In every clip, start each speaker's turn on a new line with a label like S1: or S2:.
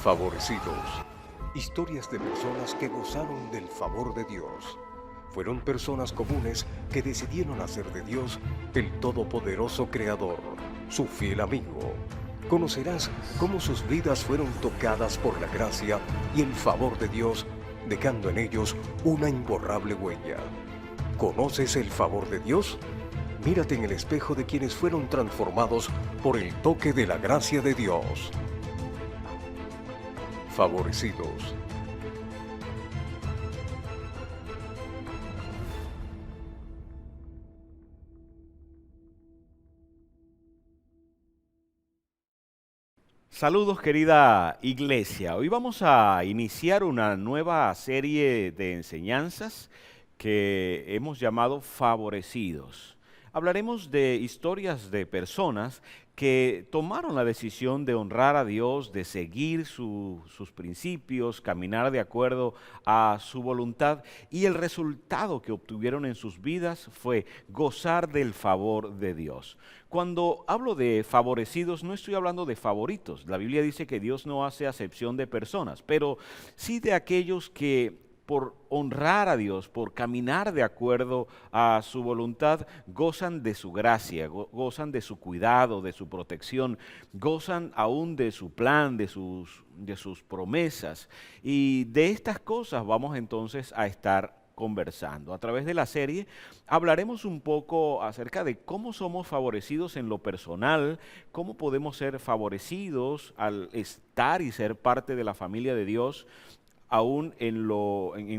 S1: Favorecidos. Historias de personas que gozaron del favor de Dios. Fueron personas comunes que decidieron hacer de Dios el todopoderoso Creador, su fiel amigo. Conocerás cómo sus vidas fueron tocadas por la gracia y el favor de Dios, dejando en ellos una imborrable huella. ¿Conoces el favor de Dios? Mírate en el espejo de quienes fueron transformados por el toque de la gracia de Dios. Favorecidos.
S2: Saludos querida iglesia, hoy vamos a iniciar una nueva serie de enseñanzas que hemos llamado Favorecidos. Hablaremos de historias de personas que tomaron la decisión de honrar a Dios, de seguir sus principios, caminar de acuerdo a su voluntad, y el resultado que obtuvieron en sus vidas fue gozar del favor de Dios. Cuando hablo de favorecidos, no estoy hablando de favoritos. La Biblia dice que Dios no hace acepción de personas, pero sí de aquellos que por honrar a Dios, por caminar de acuerdo a su voluntad, gozan de su gracia, gozan de su cuidado, de su protección, gozan aún de su plan, de sus promesas. Y de estas cosas vamos entonces a estar conversando. A través de la serie hablaremos un poco acerca de cómo somos favorecidos en lo personal, cómo podemos ser favorecidos al estar y ser parte de la familia de Dios, aún en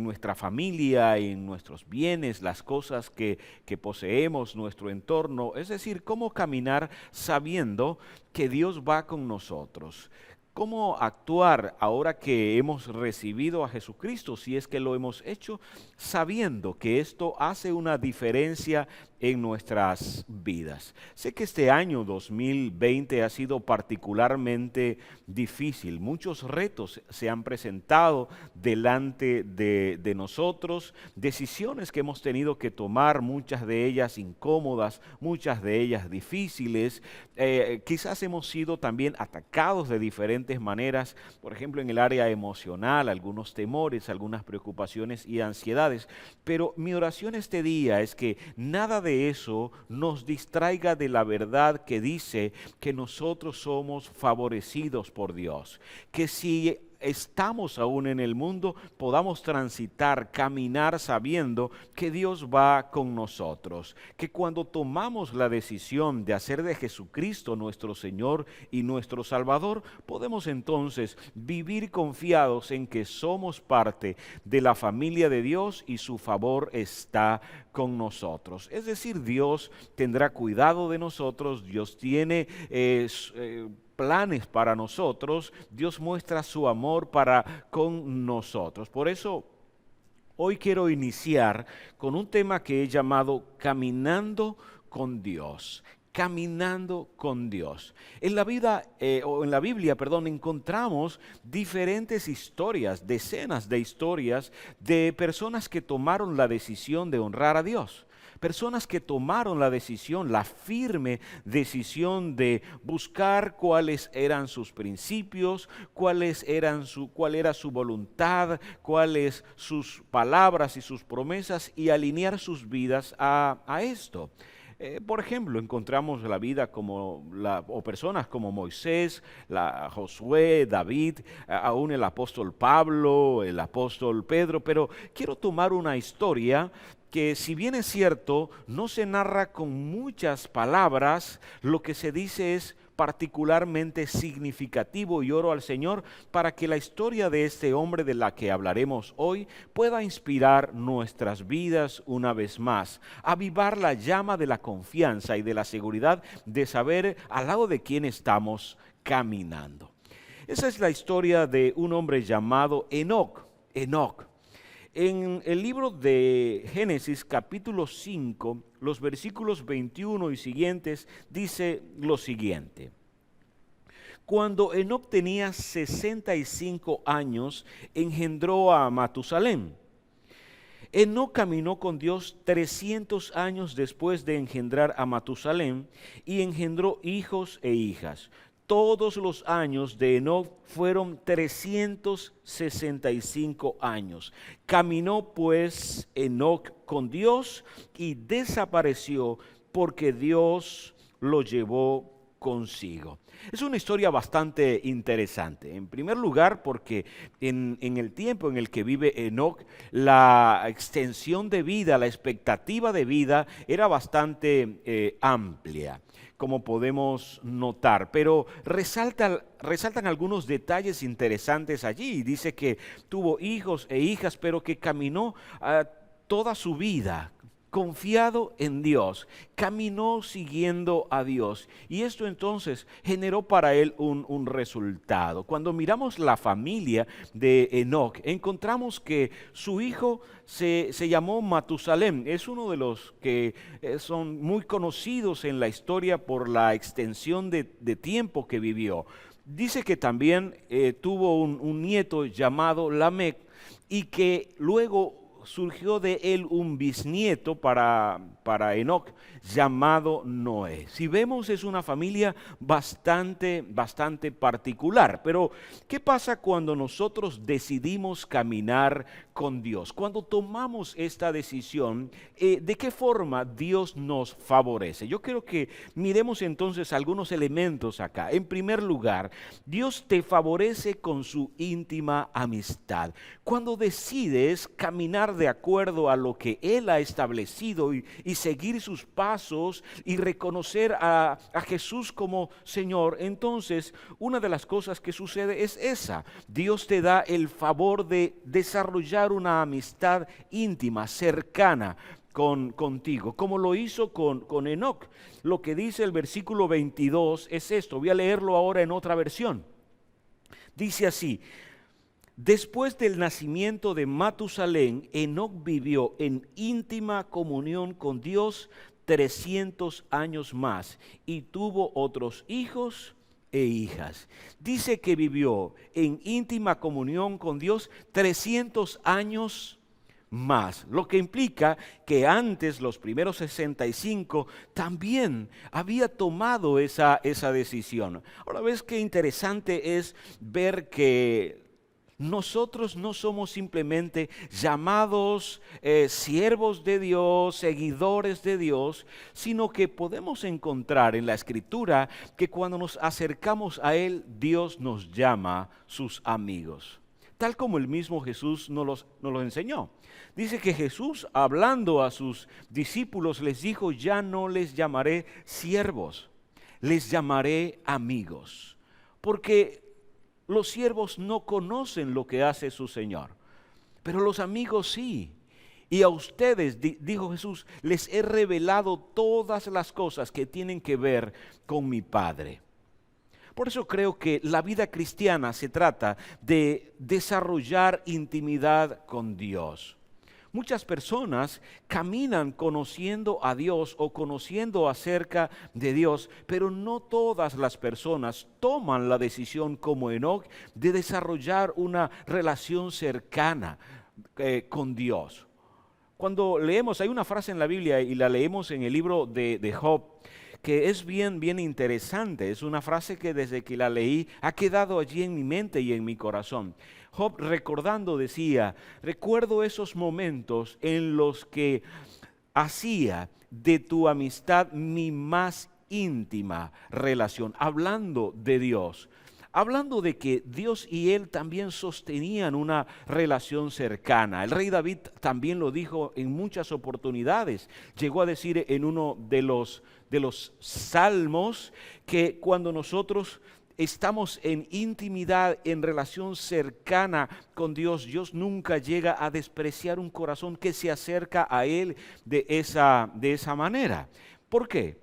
S2: nuestra familia, en nuestros bienes, las cosas que poseemos, nuestro entorno. Es decir, cómo caminar sabiendo que Dios va con nosotros. ¿Cómo actuar ahora que hemos recibido a Jesucristo, si es que lo hemos hecho, sabiendo que esto hace una diferencia en nuestras vidas? Sé que este año 2020 ha sido particularmente difícil. Muchos retos se han presentado delante de nosotros, decisiones que hemos tenido que tomar, muchas de ellas incómodas, muchas de ellas difíciles. Quizás hemos sido también atacados de diferentes maneras, por ejemplo en el área emocional, algunos temores, algunas preocupaciones y ansiedades. Pero mi oración este día es que nada de eso nos distraiga de la verdad que dice que nosotros somos favorecidos por Dios, que si estamos aún en el mundo, podamos transitar, caminar sabiendo que Dios va con nosotros, que cuando tomamos la decisión de hacer de Jesucristo nuestro Señor y nuestro Salvador, podemos entonces vivir confiados en que somos parte de la familia de Dios y su favor está con nosotros. Es decir, Dios tendrá cuidado de nosotros, Dios tiene planes para nosotros, Dios muestra su amor para con nosotros. Por eso, hoy quiero iniciar con un tema que he llamado Caminando con Dios. Caminando con Dios. En la Biblia, encontramos diferentes historias, decenas de historias de personas que tomaron la decisión de honrar a Dios. Personas que tomaron la decisión, la firme decisión de buscar cuáles eran sus principios, cuál era su voluntad, cuáles sus palabras y sus promesas, y alinear sus vidas a esto. Por ejemplo, encontramos la vida o personas como Moisés, Josué, David, aún el apóstol Pablo, el apóstol Pedro, pero quiero tomar una historia que, si bien es cierto, no se narra con muchas palabras, lo que se dice es particularmente significativo, y oro al Señor para que la historia de este hombre de la que hablaremos hoy pueda inspirar nuestras vidas una vez más, avivar la llama de la confianza y de la seguridad de saber al lado de quién estamos caminando. Esa es la historia de un hombre llamado Enoc. En el libro de Génesis, capítulo 5, los versículos 21 y siguientes, dice lo siguiente. Cuando Enoc tenía 65 años, engendró a Matusalén. Enoc caminó con Dios 300 años después de engendrar a Matusalén y engendró hijos e hijas. Todos los años de Enoc fueron 365 años. Caminó pues Enoc con Dios y desapareció porque Dios lo llevó consigo. Es una historia bastante interesante. En primer lugar, porque en el tiempo en el que vive Enoc, la extensión de vida, la expectativa de vida era bastante amplia, como podemos notar, pero resaltan algunos detalles interesantes allí. Dice que tuvo hijos e hijas, pero que caminó toda su vida confiado en Dios, caminó siguiendo a Dios, y esto entonces generó para él un resultado. Cuando miramos la familia de Enoc, encontramos que su hijo se llamó Matusalén. Es uno de los que son muy conocidos en la historia por la extensión de tiempo que vivió. Dice que también tuvo un nieto llamado Lamec, y que luego surgió de él un bisnieto para Enoc llamado Noé. Si vemos, es una familia bastante particular. Pero ¿qué pasa cuando nosotros decidimos caminar con Dios? Cuando tomamos esta decisión, ¿de qué forma Dios nos favorece? Yo quiero que miremos entonces algunos elementos acá. En primer lugar, Dios te favorece con su íntima amistad. Cuando decides caminar de acuerdo a lo que Él ha establecido y seguir sus pasos y reconocer a Jesús como Señor, entonces una de las cosas que sucede es esa. Dios te da el favor de desarrollar una amistad íntima, cercana contigo, como lo hizo con Enoc. Lo que dice el versículo 22 es esto. Voy a leerlo ahora en otra versión. Dice así: después del nacimiento de Matusalén, Enoc vivió en íntima comunión con Dios 300 años más y tuvo otros hijos e hijas. Dice que vivió en íntima comunión con Dios 300 años más, lo que implica que antes, los primeros 65, también había tomado esa decisión. Ahora ves qué interesante es ver que nosotros no somos simplemente llamados siervos de Dios, seguidores de Dios, sino que podemos encontrar en la Escritura que cuando nos acercamos a Él, Dios nos llama sus amigos, tal como el mismo Jesús nos lo enseñó. Dice que Jesús, hablando a sus discípulos, les dijo: ya no les llamaré siervos, les llamaré amigos, porque los siervos no conocen lo que hace su Señor, pero los amigos sí. Y a ustedes, dijo Jesús, les he revelado todas las cosas que tienen que ver con mi Padre. Por eso creo que la vida cristiana se trata de desarrollar intimidad con Dios. Muchas personas caminan conociendo a Dios o conociendo acerca de Dios, pero no todas las personas toman la decisión como Enoc de desarrollar una relación cercana con Dios. Cuando leemos, hay una frase en la Biblia y la leemos en el libro de Job, que es bien interesante. Es una frase que desde que la leí ha quedado allí en mi mente y en mi corazón. Job, recordando, decía: recuerdo esos momentos en los que hacía de tu amistad mi más íntima relación, hablando de Dios. Hablando de que Dios y él también sostenían una relación cercana. El rey David también lo dijo en muchas oportunidades. Llegó a decir en uno de los salmos que cuando nosotros estamos en intimidad, en relación cercana con Dios, Dios nunca llega a despreciar un corazón que se acerca a Él de esa manera. ¿Por qué?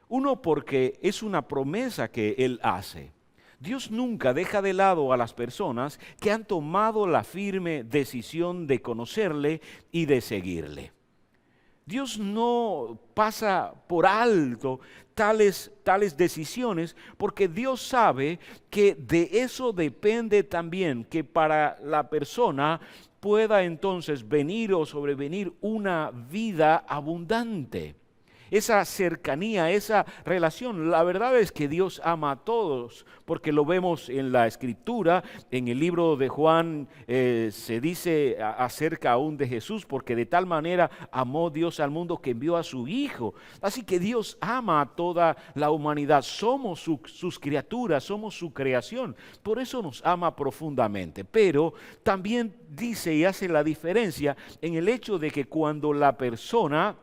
S2: Uno, porque es una promesa que Él hace. Dios nunca deja de lado a las personas que han tomado la firme decisión de conocerle y de seguirle. Dios no pasa por alto tales decisiones, porque Dios sabe que de eso depende también que para la persona pueda entonces venir o sobrevenir una vida abundante. esa cercanía, esa relación. La verdad es que Dios ama a todos, porque lo vemos en la Escritura. En el libro de Juan se dice acerca aún de Jesús, porque de tal manera amó Dios al mundo que envió a su Hijo. Así que Dios ama a toda la humanidad. Somos sus criaturas, somos su creación. Por eso nos ama profundamente. Pero también dice y hace la diferencia en el hecho de que cuando la persona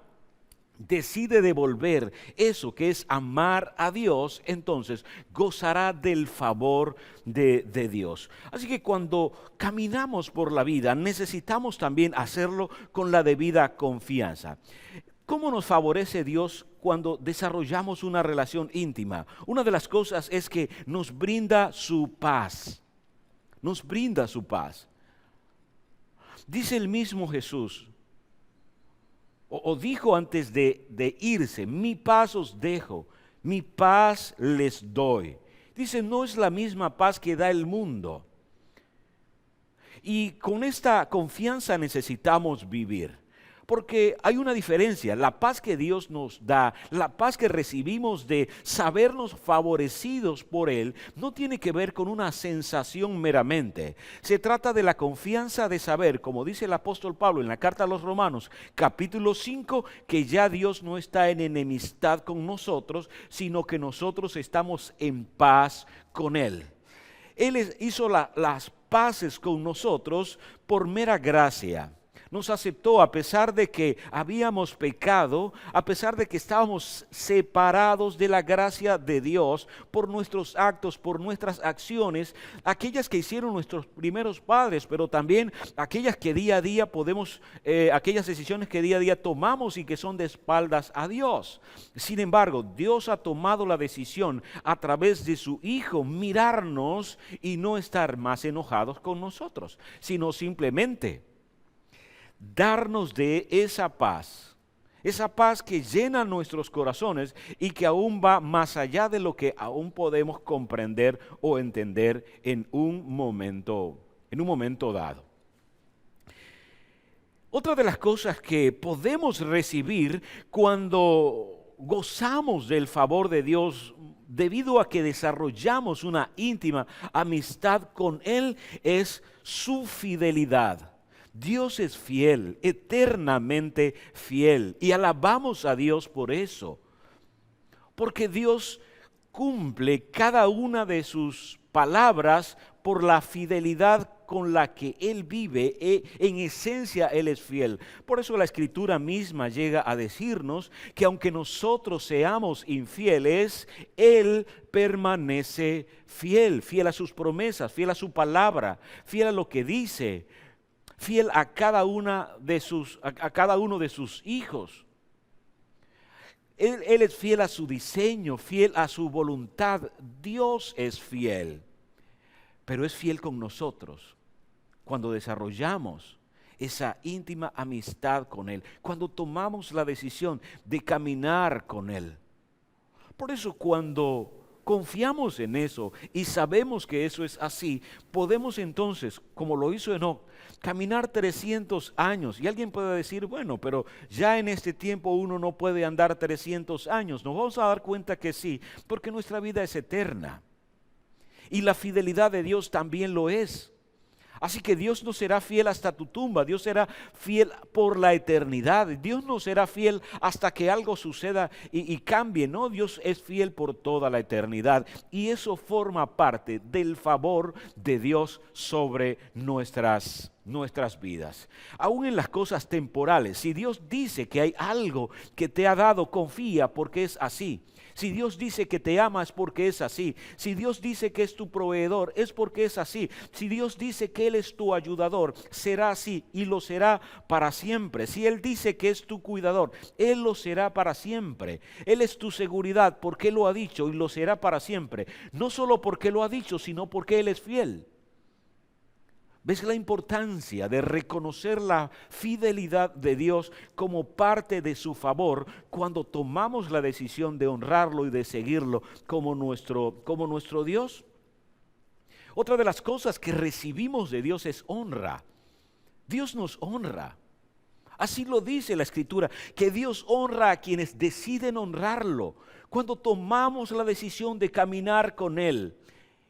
S2: decide devolver eso que es amar a Dios, entonces gozará del favor de Dios. Así que cuando caminamos por la vida, necesitamos también hacerlo con la debida confianza. ¿Cómo nos favorece Dios cuando desarrollamos una relación íntima? Una de las cosas es que nos brinda su paz. Nos brinda su paz. Dice el mismo Jesús, o dijo antes de irse: mi paz os dejo, mi paz les doy. Dice, no es la misma paz que da el mundo. Y con esta confianza necesitamos vivir. Porque hay una diferencia. La paz que Dios nos da, la paz que recibimos de sabernos favorecidos por Él, no tiene que ver con una sensación meramente. Se trata de la confianza de saber, como dice el apóstol Pablo en la carta a los Romanos, capítulo 5, que ya Dios no está en enemistad con nosotros, sino que nosotros estamos en paz con Él. Él hizo las paces con nosotros por mera gracia. Nos aceptó a pesar de que habíamos pecado, a pesar de que estábamos separados de la gracia de Dios por nuestros actos, por nuestras acciones, aquellas que hicieron nuestros primeros padres, pero también aquellas que día a día aquellas decisiones que día a día tomamos y que son de espaldas a Dios. Sin embargo, Dios ha tomado la decisión a través de su Hijo mirarnos y no estar más enojados con nosotros, sino simplemente darnos de esa paz que llena nuestros corazones y que aún va más allá de lo que aún podemos comprender o entender en un momento dado. Otra de las cosas que podemos recibir cuando gozamos del favor de Dios, debido a que desarrollamos una íntima amistad con Él, es su fidelidad. Dios es fiel, eternamente fiel, y alabamos a Dios por eso, porque Dios cumple cada una de sus palabras por la fidelidad con la que Él vive. En esencia Él es fiel. Por eso la Escritura misma llega a decirnos que aunque nosotros seamos infieles, Él permanece fiel, fiel a sus promesas, fiel a su palabra, fiel a lo que dice, fiel a cada uno de sus hijos. Él es fiel a su diseño, fiel a su voluntad. Dios es fiel, pero es fiel con nosotros cuando desarrollamos esa íntima amistad con Él, cuando tomamos la decisión de caminar con Él. Por eso cuando confiamos en eso y sabemos que eso es así, podemos entonces, como lo hizo Enoc, caminar 300 años. Y alguien puede decir, bueno, pero ya en este tiempo uno no puede andar 300 años. Nos vamos a dar cuenta que sí, porque nuestra vida es eterna. Y la fidelidad de Dios también lo es. Así que Dios no será fiel hasta tu tumba, Dios será fiel por la eternidad. Dios no será fiel hasta que algo suceda y cambie, no, Dios es fiel por toda la eternidad. Y eso forma parte del favor de Dios sobre nuestras vidas. Aún en las cosas temporales, si Dios dice que hay algo que te ha dado, confía porque es así. Si Dios dice que te ama es porque es así. Si Dios dice que es tu proveedor es porque es así. Si Dios dice que Él es tu ayudador, será así y lo será para siempre. Si Él dice que es tu cuidador, Él lo será para siempre. Él es tu seguridad porque Él lo ha dicho y lo será para siempre. No solo porque lo ha dicho, sino porque Él es fiel. ¿Ves la importancia de reconocer la fidelidad de Dios como parte de su favor cuando tomamos la decisión de honrarlo y de seguirlo como nuestro Dios? Otra de las cosas que recibimos de Dios es honra. Dios nos honra. Así lo dice la Escritura, que Dios honra a quienes deciden honrarlo. Cuando tomamos la decisión de caminar con Él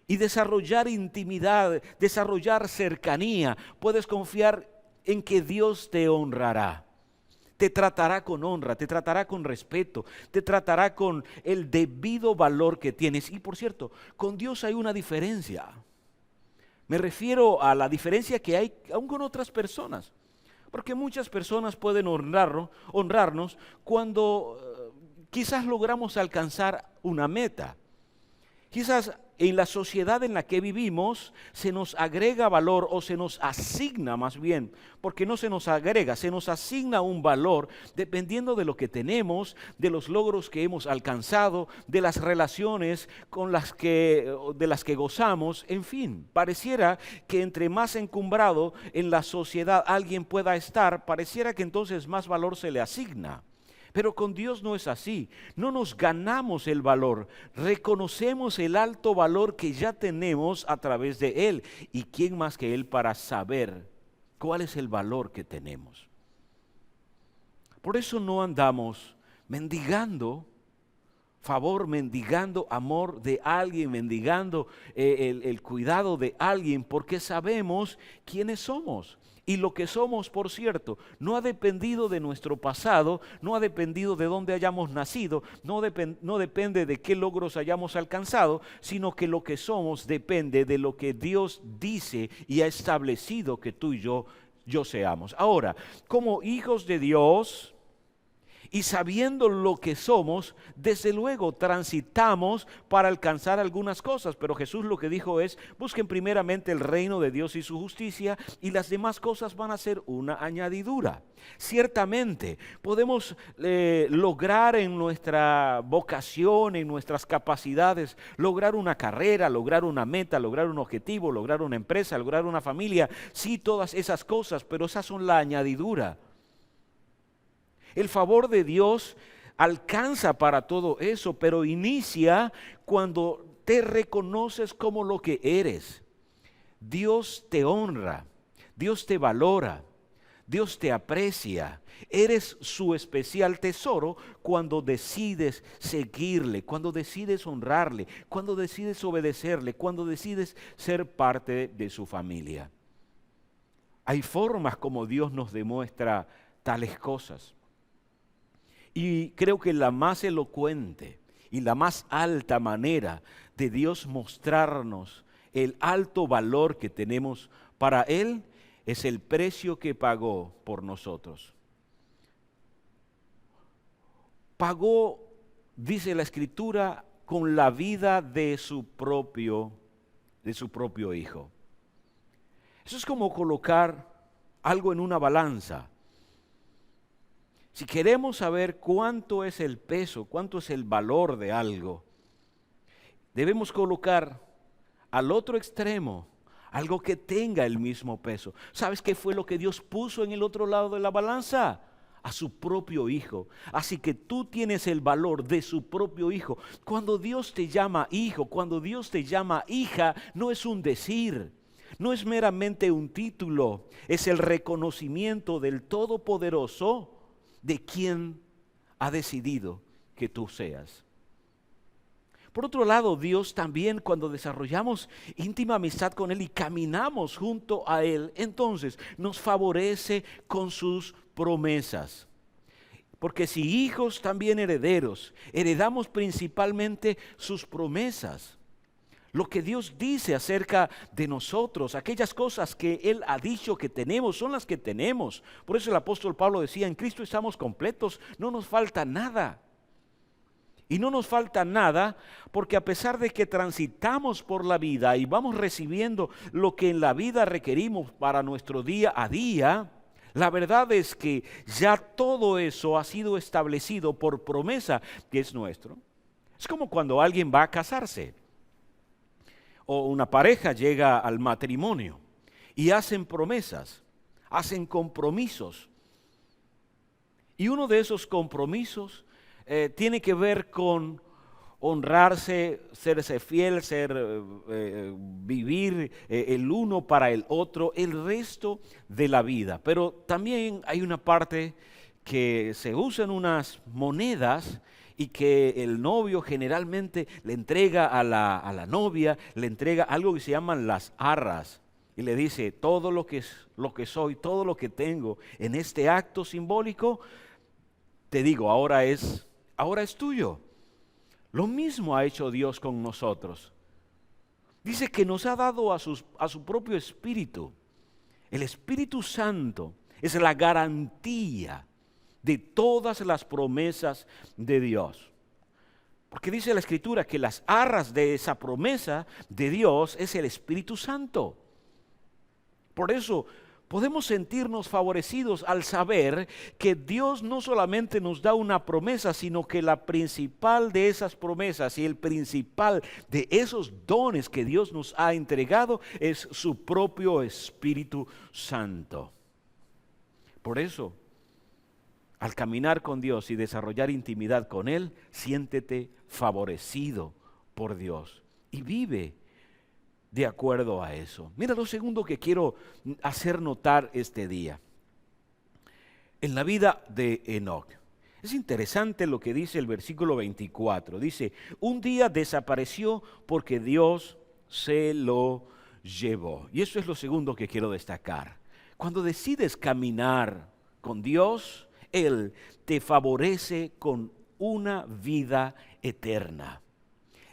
S2: y desarrollar intimidad, desarrollar cercanía, puedes confiar en que Dios te honrará. Te tratará con honra, te tratará con respeto, te tratará con el debido valor que tienes. Y por cierto, con Dios hay una diferencia. Me refiero a la diferencia que hay aún con otras personas. Porque muchas personas pueden honrarnos cuando quizás logramos alcanzar una meta. Quizás en la sociedad en la que vivimos se nos agrega valor o se nos asigna más bien, porque no se nos agrega, se nos asigna un valor dependiendo de lo que tenemos, de los logros que hemos alcanzado, de las relaciones de las que gozamos, en fin. Pareciera que entre más encumbrado en la sociedad alguien pueda estar, pareciera que entonces más valor se le asigna. Pero con Dios no es así, no nos ganamos el valor, reconocemos el alto valor que ya tenemos a través de Él. ¿Y quién más que Él para saber cuál es el valor que tenemos? Por eso no andamos mendigando favor, mendigando amor de alguien, mendigando el cuidado de alguien, porque sabemos quiénes somos. Y lo que somos, por cierto, no ha dependido de nuestro pasado, no ha dependido de dónde hayamos nacido, no depende de qué logros hayamos alcanzado, sino que lo que somos depende de lo que Dios dice y ha establecido que tú y yo seamos. Ahora, como hijos de Dios y sabiendo lo que somos, desde luego transitamos para alcanzar algunas cosas, pero Jesús lo que dijo es: busquen primeramente el reino de Dios y su justicia, y las demás cosas van a ser una añadidura. Ciertamente podemos lograr en nuestra vocación, en nuestras capacidades, lograr una carrera, lograr una meta, lograr un objetivo, lograr una empresa, lograr una familia, sí, todas esas cosas, pero esas son la añadidura. El favor de Dios alcanza para todo eso, pero inicia cuando te reconoces como lo que eres. Dios te honra, Dios te valora, Dios te aprecia. Eres su especial tesoro cuando decides seguirle, cuando decides honrarle, cuando decides obedecerle, cuando decides ser parte de su familia. Hay formas como Dios nos demuestra tales cosas. Y creo que la más elocuente y la más alta manera de Dios mostrarnos el alto valor que tenemos para Él es el precio que pagó por nosotros. Pagó, dice la Escritura, con la vida de su propio Hijo. Eso es como colocar algo en una balanza. Si queremos saber cuánto es el peso, cuánto es el valor de algo, debemos colocar al otro extremo algo que tenga el mismo peso. ¿Sabes qué fue lo que Dios puso en el otro lado de la balanza? A su propio Hijo. Así que tú tienes el valor de su propio Hijo. Cuando Dios te llama hijo, cuando Dios te llama hija, no es un decir. No es meramente un título, es el reconocimiento del Todopoderoso de quien ha decidido que tú seas. Por otro lado, Dios también, cuando desarrollamos íntima amistad con Él y caminamos junto a Él, entonces nos favorece con sus promesas. Porque si hijos, también herederos, heredamos principalmente sus promesas. Lo que Dios dice acerca de nosotros, aquellas cosas que Él ha dicho que tenemos, son las que tenemos. Por eso el apóstol Pablo decía: en Cristo estamos completos, no nos falta nada. Y no nos falta nada porque a pesar de que transitamos por la vida y vamos recibiendo lo que en la vida requerimos para nuestro día a día, la verdad es que ya todo eso ha sido establecido por promesa que es nuestro. Es como cuando alguien va a casarse o una pareja llega al matrimonio y hacen promesas, hacen compromisos. Y uno de esos compromisos tiene que ver con honrarse, serse fiel, vivir el uno para el otro el resto de la vida. Pero también hay una parte que se usan unas monedas y que el novio generalmente le entrega a la novia, le entrega algo que se llaman las arras. Y le dice, todo lo que soy, todo lo que tengo en este acto simbólico, te digo, ahora es tuyo. Lo mismo ha hecho Dios con nosotros. Dice que nos ha dado a su propio Espíritu. El Espíritu Santo es la garantía de todas las promesas de Dios. Porque dice la Escritura que las arras de esa promesa de Dios es el Espíritu Santo. Por eso podemos sentirnos favorecidos al saber que Dios no solamente nos da una promesa, sino que la principal de esas promesas y el principal de esos dones que Dios nos ha entregado es su propio Espíritu Santo. Por eso, al caminar con Dios y desarrollar intimidad con Él, siéntete favorecido por Dios y vive de acuerdo a eso. Mira lo segundo que quiero hacer notar este día. En la vida de Enoc. Es interesante lo que dice el versículo 24. Dice, un día desapareció porque Dios se lo llevó. Y eso es lo segundo que quiero destacar. Cuando decides caminar con Dios, Él te favorece con una vida eterna.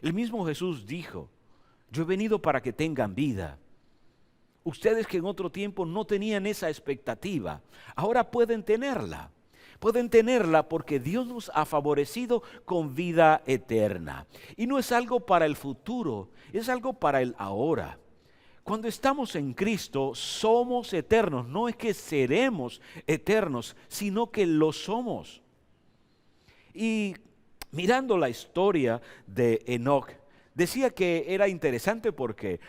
S2: El mismo Jesús dijo, yo he venido para que tengan vida. Ustedes que en otro tiempo no tenían esa expectativa, ahora pueden tenerla. Pueden tenerla porque Dios nos ha favorecido con vida eterna. Y no es algo para el futuro, es algo para el ahora. Cuando estamos en Cristo somos eternos, no es que seremos eternos, sino que lo somos. Y mirando la historia de Enoc, decía que era interesante porque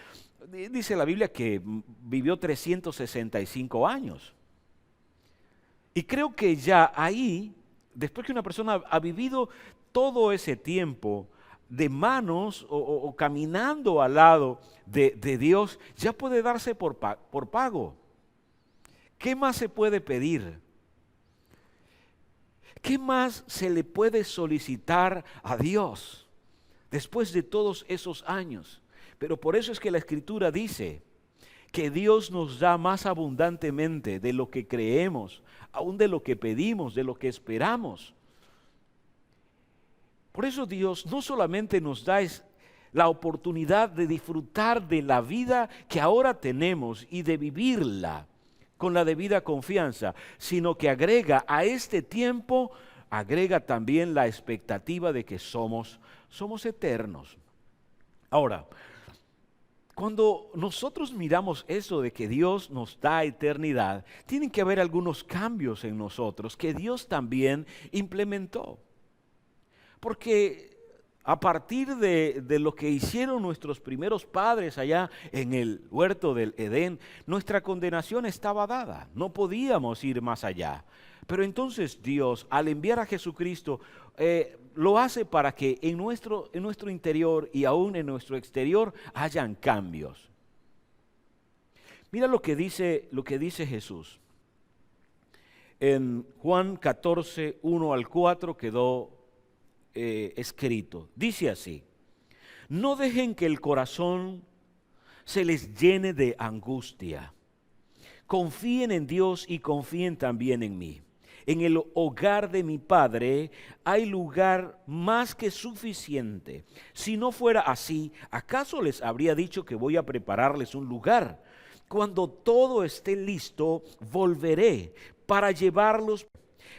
S2: dice la Biblia que vivió 365 años. Y creo que ya ahí, después que una persona ha vivido todo ese tiempo de manos o caminando al lado de Dios, ya puede darse por pago. ¿Qué más se puede pedir? ¿Qué más se le puede solicitar a Dios después de todos esos años? Pero por eso es que la Escritura dice que Dios nos da más abundantemente de lo que creemos, aún de lo que pedimos, de lo que esperamos. Por eso Dios no solamente nos da la oportunidad de disfrutar de la vida que ahora tenemos y de vivirla con la debida confianza, sino que agrega a este tiempo, agrega también la expectativa de que somos eternos. Ahora, cuando nosotros miramos eso de que Dios nos da eternidad, tienen que haber algunos cambios en nosotros que Dios también implementó. Porque a partir de lo que hicieron nuestros primeros padres allá en el huerto del Edén, nuestra condenación estaba dada, no podíamos ir más allá. Pero entonces Dios, al enviar a Jesucristo, lo hace para que en nuestro interior y aún en nuestro exterior hayan cambios. Mira lo que dice Jesús. En Juan 14, 1 al 4 quedó escrito. Dice así: no dejen que el corazón se les llene de angustia. Confíen en Dios y confíen también en mí. En el hogar de mi Padre hay lugar más que suficiente. Si no fuera así, ¿acaso les habría dicho que voy a prepararles un lugar? Cuando todo esté listo, volveré para llevarlos,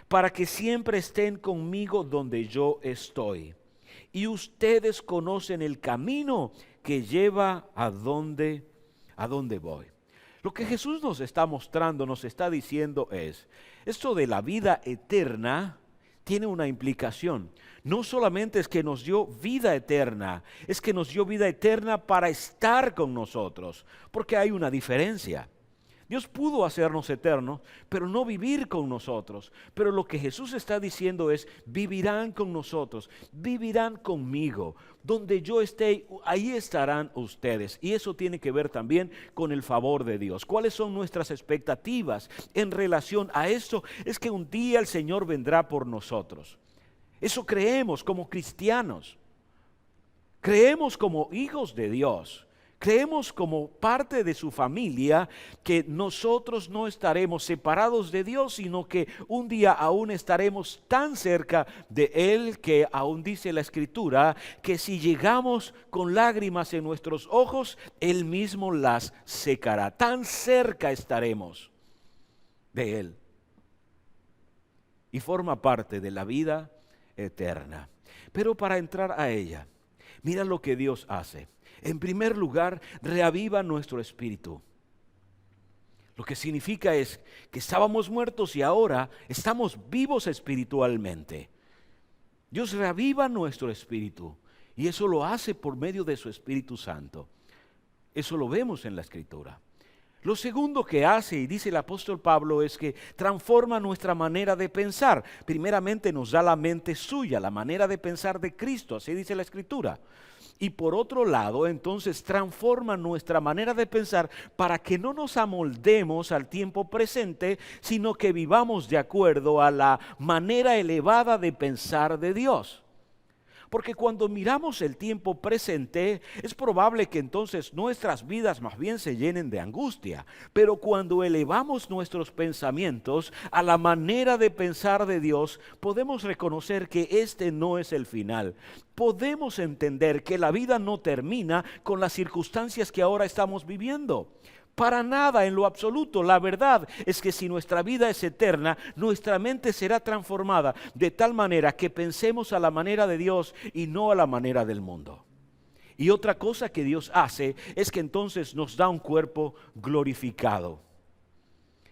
S2: para que siempre estén conmigo donde yo estoy. Y ustedes conocen el camino que lleva a donde voy. Lo que Jesús nos está mostrando, nos está diciendo es, esto de la vida eterna tiene una implicación. No solamente es que nos dio vida eterna, es que nos dio vida eterna para estar con nosotros, porque hay una diferencia. Dios pudo hacernos eternos, pero no vivir con nosotros. Pero lo que Jesús está diciendo es, vivirán con nosotros, vivirán conmigo. Donde yo esté, ahí estarán ustedes. Y eso tiene que ver también con el favor de Dios. ¿Cuáles son nuestras expectativas en relación a esto? Es que un día el Señor vendrá por nosotros. Eso creemos como cristianos. Creemos como hijos de Dios. Creemos como parte de su familia que nosotros no estaremos separados de Dios, sino que un día aún estaremos tan cerca de Él que aún dice la Escritura que si llegamos con lágrimas en nuestros ojos, Él mismo las secará. Tan cerca estaremos de Él. Y forma parte de la vida eterna. Pero para entrar a ella, mira lo que Dios hace. En primer lugar, reaviva nuestro espíritu. Lo que significa es que estábamos muertos y ahora estamos vivos espiritualmente. Dios reaviva nuestro espíritu y eso lo hace por medio de su Espíritu Santo. Eso lo vemos en la Escritura. Lo segundo que hace, y dice el apóstol Pablo, es que transforma nuestra manera de pensar. Primeramente nos da la mente suya, la manera de pensar de Cristo, así dice la Escritura. Y por otro lado, entonces transforma nuestra manera de pensar para que no nos amoldemos al tiempo presente, sino que vivamos de acuerdo a la manera elevada de pensar de Dios. Porque cuando miramos el tiempo presente, es probable que entonces nuestras vidas más bien se llenen de angustia. Pero cuando elevamos nuestros pensamientos a la manera de pensar de Dios, podemos reconocer que este no es el final. Podemos entender que la vida no termina con las circunstancias que ahora estamos viviendo. Para nada, en lo absoluto. La verdad es que si nuestra vida es eterna, nuestra mente será transformada de tal manera que pensemos a la manera de Dios y no a la manera del mundo. Y otra cosa que Dios hace es que entonces nos da un cuerpo glorificado.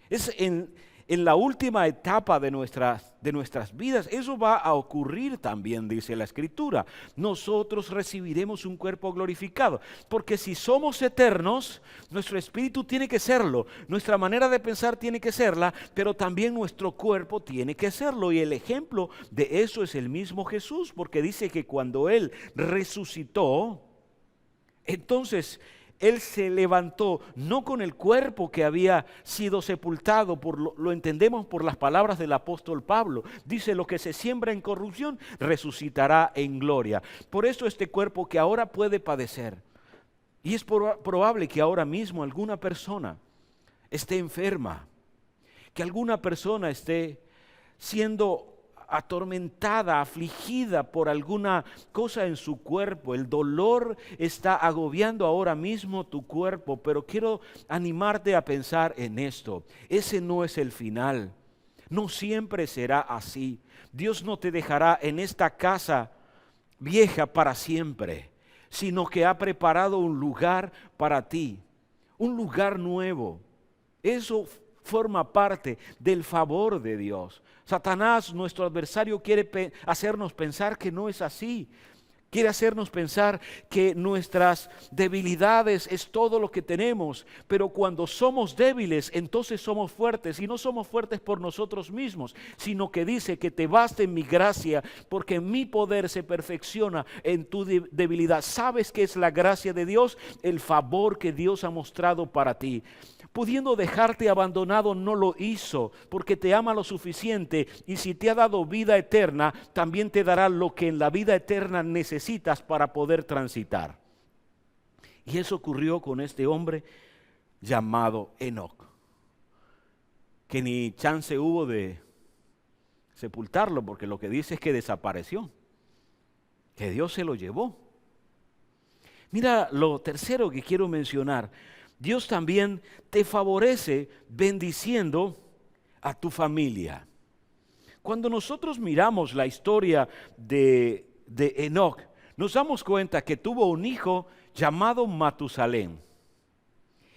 S2: Es en la última etapa de nuestras vidas, eso va a ocurrir también, dice la Escritura. Nosotros recibiremos un cuerpo glorificado, porque si somos eternos, nuestro espíritu tiene que serlo, nuestra manera de pensar tiene que serla, pero también nuestro cuerpo tiene que serlo. Y el ejemplo de eso es el mismo Jesús, porque dice que cuando Él resucitó, entonces Él se levantó no con el cuerpo que había sido sepultado, lo entendemos por las palabras del apóstol Pablo. Dice, lo que se siembra en corrupción resucitará en gloria. Por eso este cuerpo que ahora puede padecer, y es probable que ahora mismo alguna persona esté enferma, que alguna persona esté siendo atormentada, afligida por alguna cosa en su cuerpo. El dolor está agobiando ahora mismo tu cuerpo, pero quiero animarte a pensar en esto. Ese no es el final. No siempre será así. Dios no te dejará en esta casa vieja para siempre, sino que ha preparado un lugar para ti, un lugar nuevo. Eso forma parte del favor de Dios. Satanás, nuestro adversario, quiere hacernos pensar que no es así. Quiere hacernos pensar que nuestras debilidades es todo lo que tenemos, pero cuando somos débiles, entonces somos fuertes, y no somos fuertes por nosotros mismos, sino que dice que te baste mi gracia, porque mi poder se perfecciona en tu debilidad. ¿Sabes qué es la gracia de Dios? El favor que Dios ha mostrado para ti. Pudiendo dejarte abandonado, no lo hizo, porque te ama lo suficiente, y si te ha dado vida eterna, también te dará lo que en la vida eterna necesitas para poder transitar. Y eso ocurrió con este hombre llamado Enoc, que ni chance hubo de sepultarlo, porque lo que dice es que desapareció, que Dios se lo llevó. Mira lo tercero que quiero mencionar. Dios también te favorece bendiciendo a tu familia. Cuando nosotros miramos la historia de Enoc, nos damos cuenta que tuvo un hijo llamado Matusalén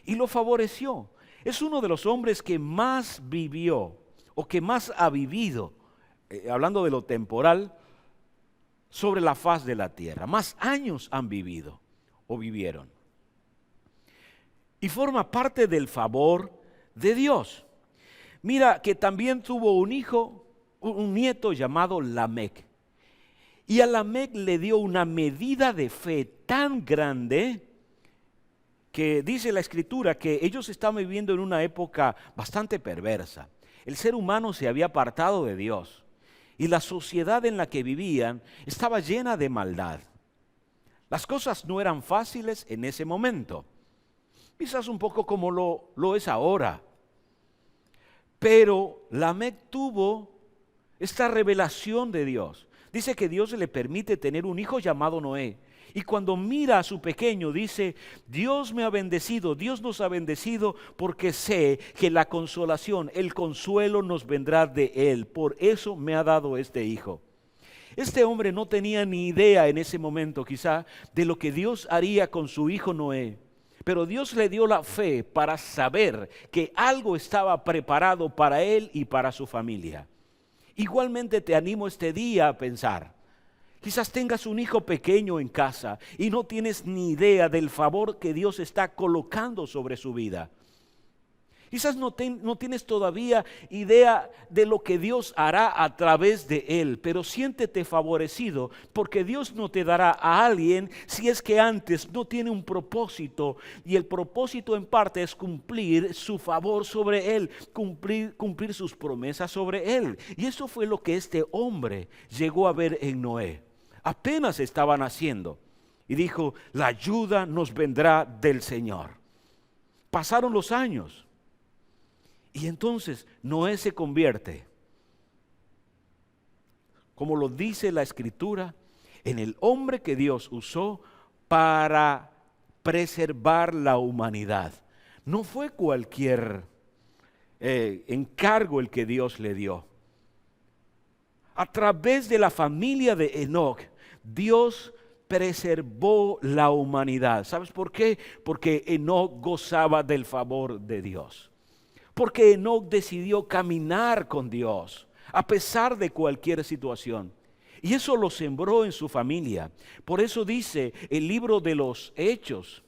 S2: y lo favoreció. Es uno de los hombres que más vivió o que más ha vivido, hablando de lo temporal, sobre la faz de la tierra. Más años han vivido o vivieron. Y forma parte del favor de Dios. Mira que también tuvo un hijo, un nieto llamado Lamec. Y a Lamec le dio una medida de fe tan grande que dice la Escritura que ellos estaban viviendo en una época bastante perversa. El ser humano se había apartado de Dios y la sociedad en la que vivían estaba llena de maldad. Las cosas no eran fáciles en ese momento, quizás un poco como lo es ahora. Pero Lamec tuvo esta revelación de Dios. Dice que Dios le permite tener un hijo llamado Noé. Y cuando mira a su pequeño dice, Dios me ha bendecido, Dios nos ha bendecido porque sé que la consolación, el consuelo nos vendrá de Él. Por eso me ha dado este hijo. Este hombre no tenía ni idea en ese momento quizá de lo que Dios haría con su hijo Noé. Pero Dios le dio la fe para saber que algo estaba preparado para él y para su familia. Igualmente te animo este día a pensar. Quizás tengas un hijo pequeño en casa y no tienes ni idea del favor que Dios está colocando sobre su vida. Quizás no tienes todavía idea de lo que Dios hará a través de él, pero siéntete favorecido porque Dios no te dará a alguien si es que antes no tiene un propósito, y el propósito en parte es cumplir su favor sobre él, cumplir sus promesas sobre él. Y eso fue lo que este hombre llegó a ver en Noé. Apenas estaban haciendo y dijo, la ayuda nos vendrá del Señor. Pasaron los años. Y entonces Noé se convierte, como lo dice la Escritura, en el hombre que Dios usó para preservar la humanidad. No fue cualquier encargo el que Dios le dio. A través de la familia de Enoc, Dios preservó la humanidad. ¿Sabes por qué? Porque Enoc gozaba del favor de Dios. Porque Enoc decidió caminar con Dios a pesar de cualquier situación. Y eso lo sembró en su familia. Por eso dice el libro de los Hechos.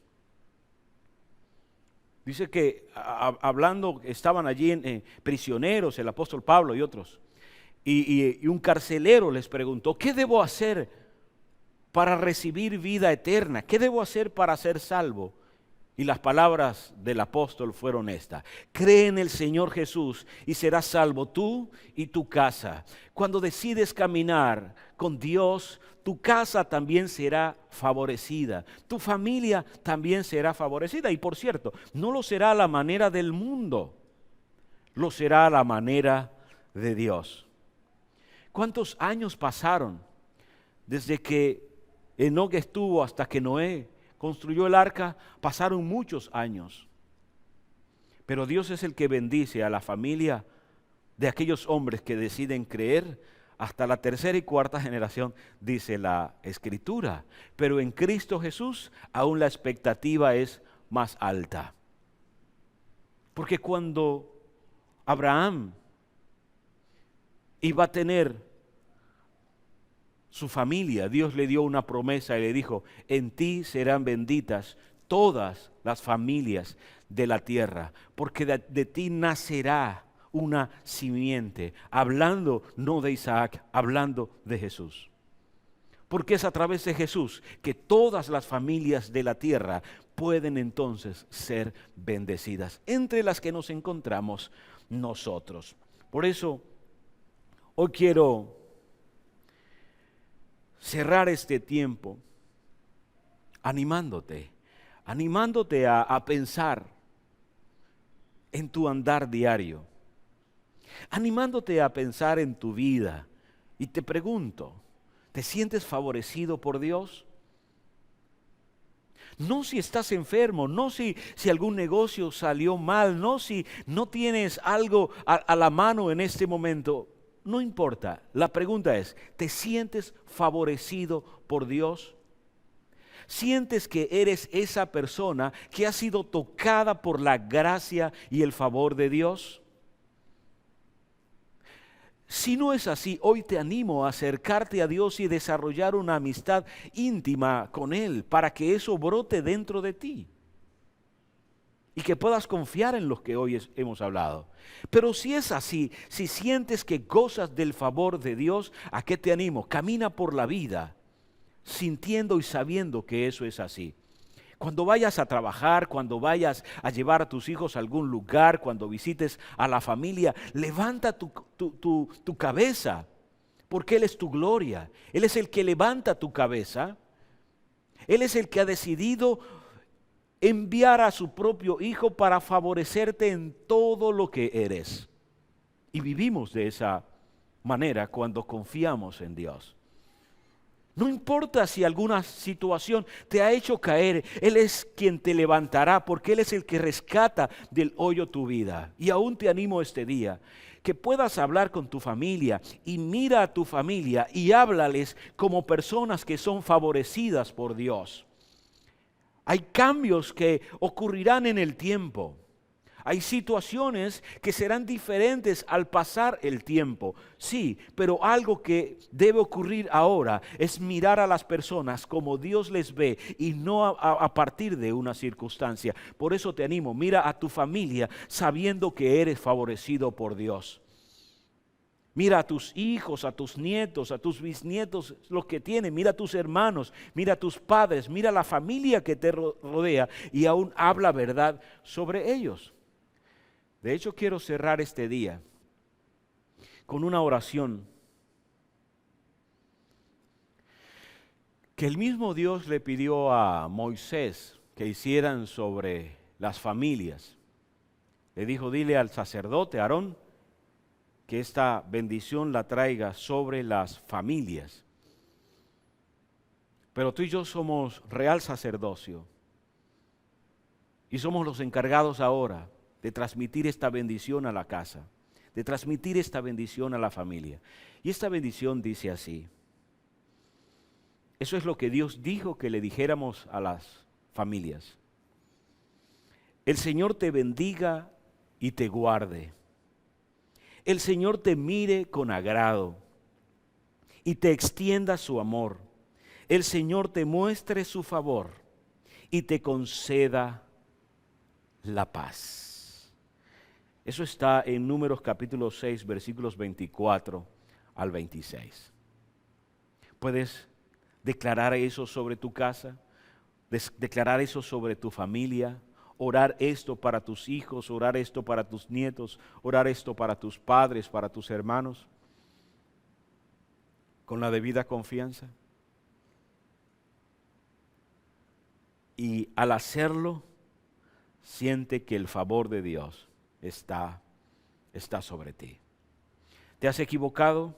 S2: Dice que hablando, estaban allí prisioneros, el apóstol Pablo y otros. Y un carcelero les preguntó, ¿qué debo hacer para recibir vida eterna? ¿Qué debo hacer para ser salvo? Y las palabras del apóstol fueron estas: cree en el Señor Jesús y serás salvo tú y tu casa. Cuando decides caminar con Dios, tu casa también será favorecida, tu familia también será favorecida. Y por cierto, no lo será a la manera del mundo, lo será a la manera de Dios. ¿Cuántos años pasaron desde que Enoc estuvo hasta que Noé construyó el arca? Pasaron muchos años. Pero Dios es el que bendice a la familia de aquellos hombres que deciden creer hasta la tercera y cuarta generación, dice la Escritura. Pero en Cristo Jesús aún la expectativa es más alta. Porque cuando Abraham iba a tener su familia, Dios le dio una promesa y le dijo, en ti serán benditas todas las familias de la tierra, porque de ti nacerá una simiente, hablando no de Isaac, hablando de Jesús. Porque es a través de Jesús que todas las familias de la tierra pueden entonces ser bendecidas, entre las que nos encontramos nosotros. Por eso, hoy quiero cerrar este tiempo animándote a pensar en tu andar diario, animándote a pensar en tu vida. Y te pregunto, ¿te sientes favorecido por Dios? No si estás enfermo, no si algún negocio salió mal, no si no tienes algo a la mano en este momento. No importa, la pregunta es, ¿te sientes favorecido por Dios? ¿Sientes que eres esa persona que ha sido tocada por la gracia y el favor de Dios? Si no es así, hoy te animo a acercarte a Dios y desarrollar una amistad íntima con Él para que eso brote dentro de ti. y que puedas confiar en los que hoy hemos hablado. Pero si es así, si sientes que gozas del favor de Dios, ¿a qué te animo? Camina por la vida sintiendo y sabiendo que eso es así. Cuando vayas a trabajar, cuando vayas a llevar a tus hijos a algún lugar, cuando visites a la familia, levanta tu cabeza, porque Él es tu gloria. Él es el que levanta tu cabeza. Él es el que ha decidido enviar a su propio Hijo para favorecerte en todo lo que eres. Y vivimos de esa manera cuando confiamos en Dios. No importa si alguna situación te ha hecho caer, Él es quien te levantará, porque Él es el que rescata del hoyo tu vida. Y aún te animo este día, que puedas hablar con tu familia y mira a tu familia y háblales como personas que son favorecidas por Dios. Hay cambios que ocurrirán en el tiempo. Hay situaciones que serán diferentes al pasar el tiempo. Sí, pero algo que debe ocurrir ahora es mirar a las personas como Dios les ve y no a partir de una circunstancia. Por eso te animo, mira a tu familia sabiendo que eres favorecido por Dios. Mira a tus hijos, a tus nietos, a tus bisnietos, los que tienen. Mira a tus hermanos, mira a tus padres, mira a la familia que te rodea y aún habla verdad sobre ellos. De hecho, quiero cerrar este día con una oración que el mismo Dios le pidió a Moisés que hicieran sobre las familias. Le dijo, dile al sacerdote Aarón que esta bendición la traiga sobre las familias. Pero tú y yo somos real sacerdocio y somos los encargados ahora de transmitir esta bendición a la casa, de transmitir esta bendición a la familia. Y esta bendición dice así. Eso es lo que Dios dijo que le dijéramos a las familias. El Señor te bendiga y te guarde. El Señor te mire con agrado y te extienda su amor. El Señor te muestre su favor y te conceda la paz. Eso está en Números capítulo 6, versículos 24 al 26. Puedes declarar eso sobre tu casa, declarar eso sobre tu familia, orar esto para tus hijos, orar esto para tus nietos, orar esto para tus padres, para tus hermanos, con la debida confianza. Y al hacerlo, siente que el favor de Dios está sobre ti. ¿Te has equivocado?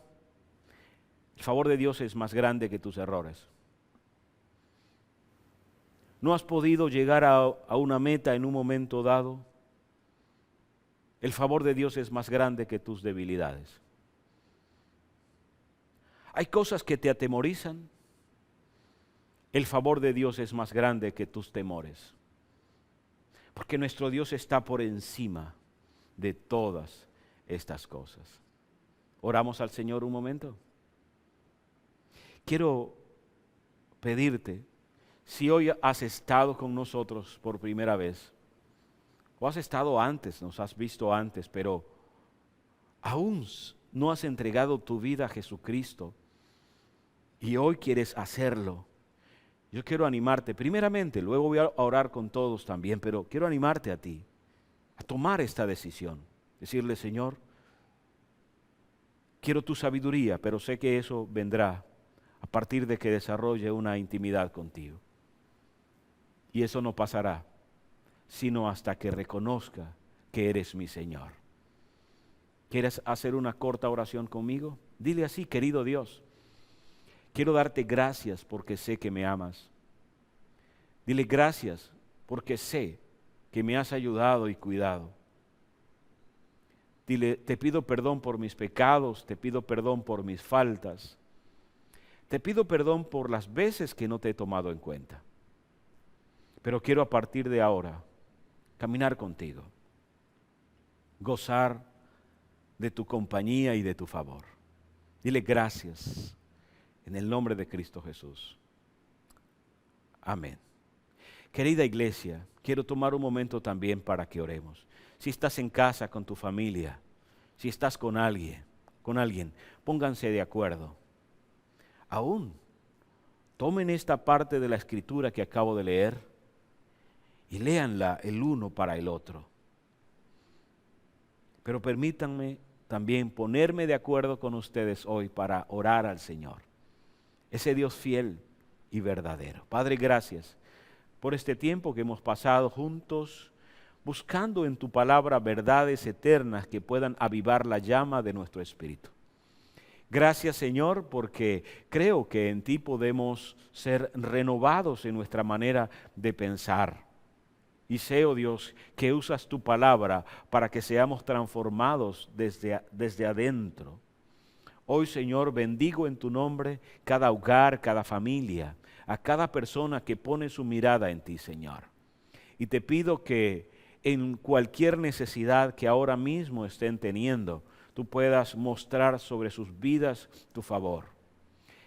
S2: El favor de Dios es más grande que tus errores. ¿No has podido llegar a una meta en un momento dado? El favor de Dios es más grande que tus debilidades. ¿Hay cosas que te atemorizan? El favor de Dios es más grande que tus temores. Porque nuestro Dios está por encima de todas estas cosas. Oramos al Señor un momento. Quiero pedirte, si hoy has estado con nosotros por primera vez, o has estado antes, nos has visto antes, pero aún no has entregado tu vida a Jesucristo y hoy quieres hacerlo, yo quiero animarte, primeramente, luego voy a orar con todos también, pero quiero animarte a ti, a tomar esta decisión, decirle, Señor, quiero tu sabiduría, pero sé que eso vendrá a partir de que desarrolle una intimidad contigo. Y eso no pasará, sino hasta que reconozca que eres mi Señor. ¿Quieres hacer una corta oración conmigo? Dile así, querido Dios, quiero darte gracias porque sé que me amas. Dile gracias porque sé que me has ayudado y cuidado. Dile, te pido perdón por mis pecados, te pido perdón por mis faltas. Te pido perdón por las veces que no te he tomado en cuenta. Pero quiero a partir de ahora caminar contigo, gozar de tu compañía y de tu favor. Dile gracias en el nombre de Cristo Jesús. Amén. Querida iglesia, quiero tomar un momento también para que oremos. Si estás en casa con tu familia, si estás con alguien, pónganse de acuerdo. Aún, tomen esta parte de la escritura que acabo de leer y léanla el uno para el otro. Pero permítanme también ponerme de acuerdo con ustedes hoy para orar al Señor, ese Dios fiel y verdadero. Padre, gracias por este tiempo que hemos pasado juntos, buscando en tu palabra verdades eternas que puedan avivar la llama de nuestro espíritu. Gracias, Señor, porque creo que en ti podemos ser renovados en nuestra manera de pensar. Y sé, oh Dios, que usas tu palabra para que seamos transformados desde adentro. Hoy, Señor, bendigo en tu nombre cada hogar, cada familia, a cada persona que pone su mirada en ti, Señor. Y te pido que en cualquier necesidad que ahora mismo estén teniendo, tú puedas mostrar sobre sus vidas tu favor.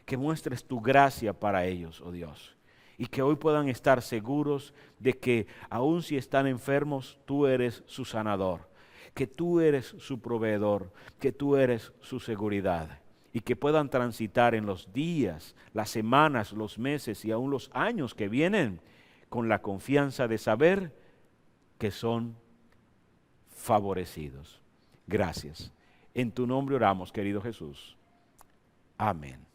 S2: Que muestres tu gracia para ellos, oh Dios. Y que hoy puedan estar seguros de que aun si están enfermos, tú eres su sanador. Que tú eres su proveedor, que tú eres su seguridad. Y que puedan transitar en los días, las semanas, los meses y aún los años que vienen con la confianza de saber que son favorecidos. Gracias. En tu nombre oramos, querido Jesús. Amén.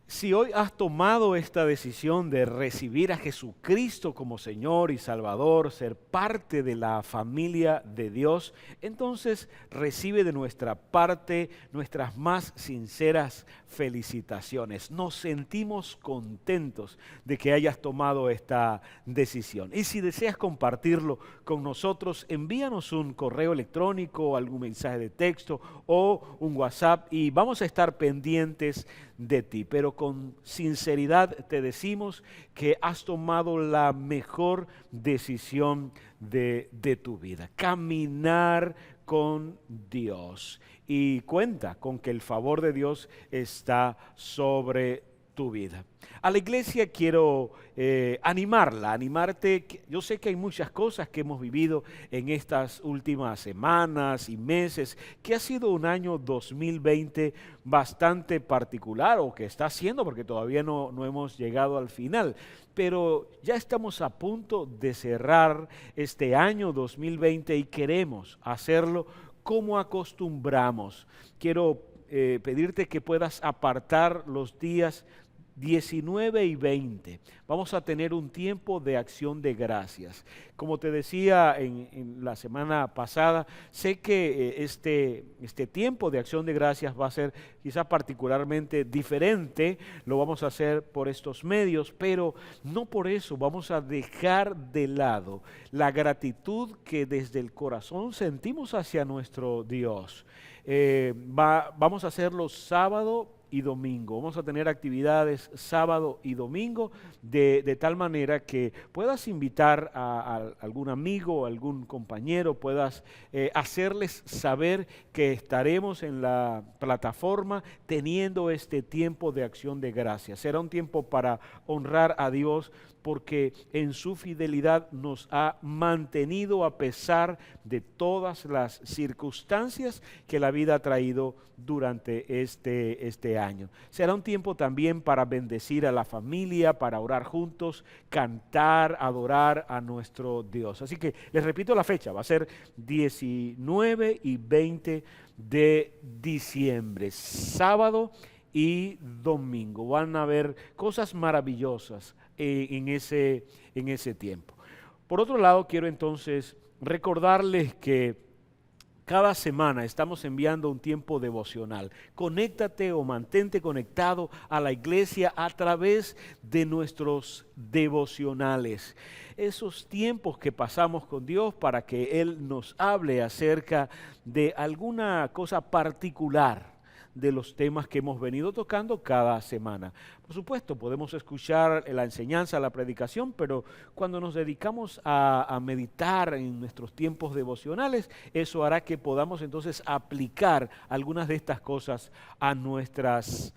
S2: Si hoy has tomado esta decisión de recibir a Jesucristo como Señor y Salvador, ser parte de la familia de Dios, entonces recibe de nuestra parte nuestras más sinceras felicitaciones. Nos sentimos contentos de que hayas tomado esta decisión. Y si deseas compartirlo con nosotros, envíanos un correo electrónico, algún mensaje de texto o un WhatsApp y vamos a estar pendientes de ti, pero con sinceridad te decimos que has tomado la mejor decisión de tu vida, caminar con Dios, y cuenta con que el favor de Dios está sobre tu vida. A la iglesia quiero animarte. Yo sé que hay muchas cosas que hemos vivido en estas últimas semanas y meses, que ha sido un año 2020 bastante particular, o que está siendo, porque todavía no hemos llegado al final. Pero ya estamos a punto de cerrar este año 2020 y queremos hacerlo como acostumbramos. Quiero pedirte que puedas apartar los días 19 y 20. Vamos a tener un tiempo de acción de gracias. Como te decía en la semana pasada, sé que este tiempo de acción de gracias va a ser quizás particularmente diferente. Lo vamos a hacer por estos medios, pero no por eso vamos a dejar de lado la gratitud que desde el corazón sentimos hacia nuestro Dios. Vamos a hacerlo sábado y domingo. Vamos a tener actividades sábado y domingo de tal manera que puedas invitar a algún amigo o algún compañero, puedas hacerles saber que estaremos en la plataforma teniendo este tiempo de acción de gracias. Será un tiempo para honrar a Dios, porque en su fidelidad nos ha mantenido a pesar de todas las circunstancias que la vida ha traído durante este año. Será un tiempo también para bendecir a la familia, para orar juntos, cantar, adorar a nuestro Dios. Así que les repito la fecha, va a ser 19 y 20 de diciembre, sábado y domingo. Van a haber cosas maravillosas en ese tiempo. Por otro lado, quiero entonces recordarles que cada semana estamos enviando un tiempo devocional. Conéctate o mantente conectado a la iglesia a través de nuestros devocionales. Esos tiempos que pasamos con Dios para que Él nos hable acerca de alguna cosa particular de los temas que hemos venido tocando cada semana. Por supuesto, podemos escuchar la enseñanza, la predicación, pero cuando nos dedicamos a meditar en nuestros tiempos devocionales, eso hará que podamos entonces aplicar algunas de estas cosas a nuestras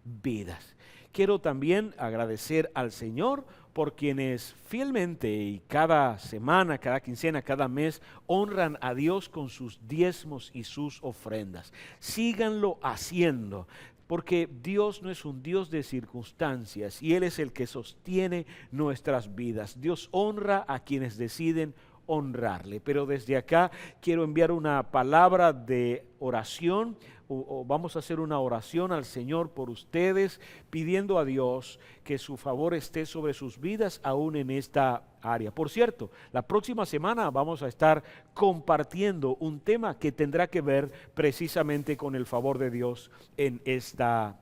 S2: vidas. quiero también agradecer al Señor por quienes fielmente y cada semana, cada quincena, cada mes honran a Dios con sus diezmos y sus ofrendas. Síganlo haciendo, porque Dios no es un Dios de circunstancias y Él es el que sostiene nuestras vidas. Dios honra a quienes deciden honrarle. Pero desde acá quiero enviar una palabra de oración, o vamos a hacer una oración al Señor por ustedes, pidiendo a Dios que su favor esté sobre sus vidas aún en esta área. Por cierto, la próxima semana vamos a estar compartiendo un tema que tendrá que ver precisamente con el favor de Dios en esta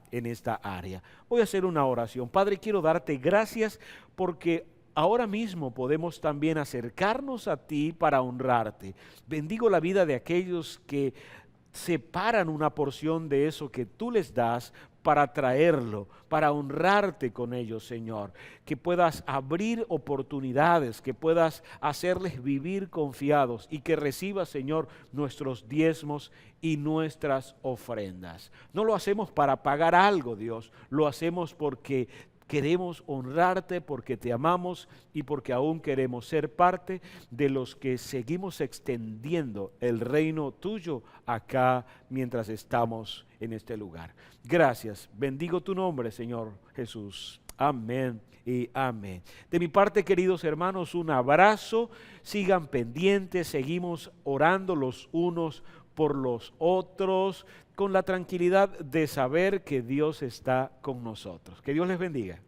S2: área. Voy a hacer una oración. Padre, quiero darte gracias porque ahora mismo podemos también acercarnos a ti para honrarte. Bendigo la vida de aquellos que separan una porción de eso que tú les das para traerlo, para honrarte con ellos, Señor. Que puedas abrir oportunidades, que puedas hacerles vivir confiados y que recibas, Señor, nuestros diezmos y nuestras ofrendas. No lo hacemos para pagar algo, Dios, lo hacemos porque queremos honrarte, porque te amamos y porque aún queremos ser parte de los que seguimos extendiendo el reino tuyo acá mientras estamos en este lugar. Gracias, bendigo tu nombre, Señor Jesús. Amén y amén. De mi parte, queridos hermanos, un abrazo. Sigan pendientes, seguimos orando los unos por los otros, con la tranquilidad de saber que Dios está con nosotros. Que Dios les bendiga.